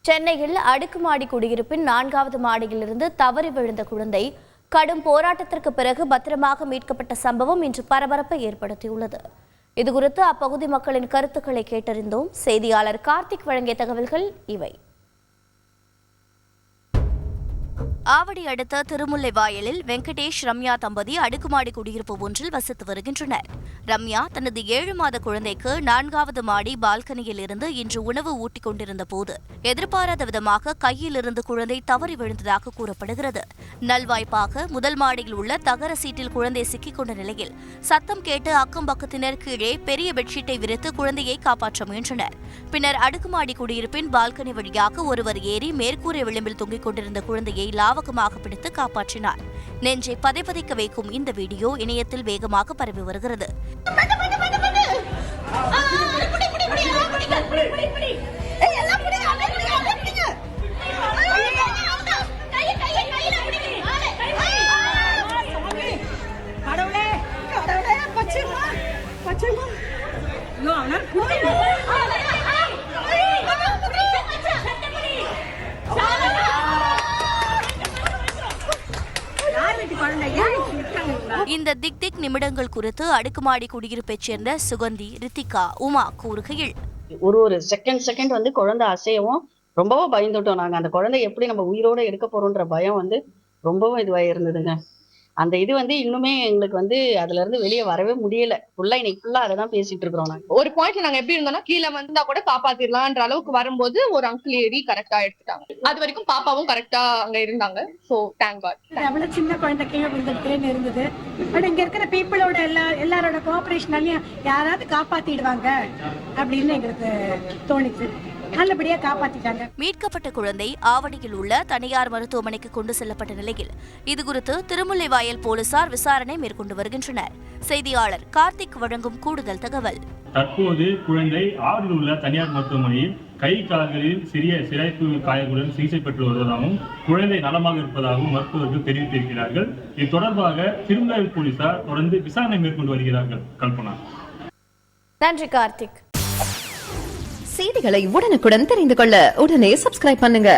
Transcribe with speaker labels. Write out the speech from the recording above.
Speaker 1: சென்னையில் அடுக்குமாடி குடியிருப்பின் 4வது மாடியிலிருந்து தவறி விழுந்த குழந்தை கடும் போராட்டத்திற்கு பிறகு பத்திரமாக மீட்கப்பட்ட சம்பவம் இன்று பரபரப்பை ஏற்படுத்தியுள்ளது. இதுகுறித்து அப்பகுதி மக்களின் கருத்துக்களை கேட்டறிந்தோம். செய்தியாளர் கார்த்திக் வழங்கிய தகவல்கள் இவை. ஆவடி அடுத்த திருமுல்லைவாயலில் வெங்கடேஷ் ரம்யா தம்பதி அடுக்குமாடி குடியிருப்பு ஒன்றில் வசித்து வருகின்றனர். ரம்யா தனது 7 மாத குழந்தைக்கு 4வது மாடி பால்கனியில் இருந்து இன்று உணவு ஊட்டிக் கொண்டிருந்த போது எதிர்பாராத விதமாக கையிலிருந்து குழந்தை தவறி விழுந்ததாக கூறப்படுகிறது. நல்வாய்ப்பாக முதல் மாடியில் உள்ள தகர சீட்டில் குழந்தை சிக்கிக் கொண்ட நிலையில் சத்தம் கேட்டு அக்கம் பக்கத்தினர் கீழே பெரிய பெட்ஷீட்டை விரித்து குழந்தையை காப்பாற்ற முயன்றனர். பின்னர் அடுக்குமாடி குடியிருப்பின் பால்கனி வழியாக ஒருவர் ஏறி மேற்கூரை விளிம்பில் தொங்கிக் கொண்டிருந்த குழந்தையை லாவகமாக பிடித்து காப்பாற்றினார். நெஞ்சை பதைபதைக்க வைக்கும் இந்த வீடியோ இணையத்தில் வேகமாக பரவி வருகிறது. இந்த திக் நிமிடங்கள் குறித்து அடுக்குமாடி குடியிருப்பைச் சேர்ந்த சுகந்தி, ரித்திகா, உமா கூறுகையில்,
Speaker 2: ஒரு செகண்ட் வந்து குழந்தை அசையவும் ரொம்பவும் பயந்துட்டோம். நாங்க அந்த குழந்தை எப்படி நம்ம உயிரோட எடுக்க போறோம்ன்ற பயம் வந்து ரொம்பவும் இதுவாக இருந்ததுங்க. அந்த இது வந்து இன்னுமே எங்களுக்கு வந்து அதுல இருந்து வெளியே வரவே முடியல. இன்னைக்கு ஃபுல்லா அதை தான் பேசிட்டு இருக்கிறோம். நாங்க
Speaker 3: ஒரு பாயிண்ட்ல நாங்க எப்படி இருந்தோம்னா கீழே வந்தா கூட காப்பாத்திடலாம்ன்ற அளவுக்கு வரும்போது ஒரு அங்கிள் ஏறி கரெக்டா எடுத்துட்டாங்க. அது வரைக்கும் பாப்பாவும் கரெக்டா அங்க இருந்தாங்க. So thank God.
Speaker 4: அவ்வளவு சின்ன குழந்தை கீழே விழுந்துட்டேன்னு இருந்தது. பட் இங்க இருக்கிற பீப்புளோட எல்லாரோட கோஆபரேஷனாலையும் யாராவது காப்பாத்திடுவாங்க அப்படின்னு எங்களுக்கு தோணிச்சு. நல்லபடியா காப்பாத்திட்டாங்க.
Speaker 1: மீட்கப்பட்ட குழந்தை ஆவடியில் உள்ள தனியார் மருத்துவமனைக்கு கொண்டு செல்லப்பட்ட நிலையில் இதுகுறித்து திருமுல்லைவாயல் போலீசார் விசாரணை மேற்கொண்டு வருகின்றனர். செய்தியாளர் கார்த்திக் வழங்கும் கூடுதல் தகவல்.
Speaker 5: தற்போது குழந்தை ஆவடியில் உள்ள தனியார் மருத்துவமனையில் கை கால்களில் சிறிய சிரைப்பு காயங்களுடன் சிகிச்சை பெற்று வருவதாகவும் குழந்தை நலமாக இருப்பதாகவும் மருத்துவர்கள் தெரிவித்திருக்கிறார்கள். இது தொடர்பாக திருமுல்லைவாயல் போலீசார் தொடர்ந்து விசாரணை மேற்கொண்டு வருகிறார்கள். கல்பனா.
Speaker 1: நன்றி கார்த்திக்.
Speaker 6: செய்திகளை உடனுக்குடன் தெரிந்து கொள்ள உடனே சப்ஸ்கிரைப் பண்ணுங்க.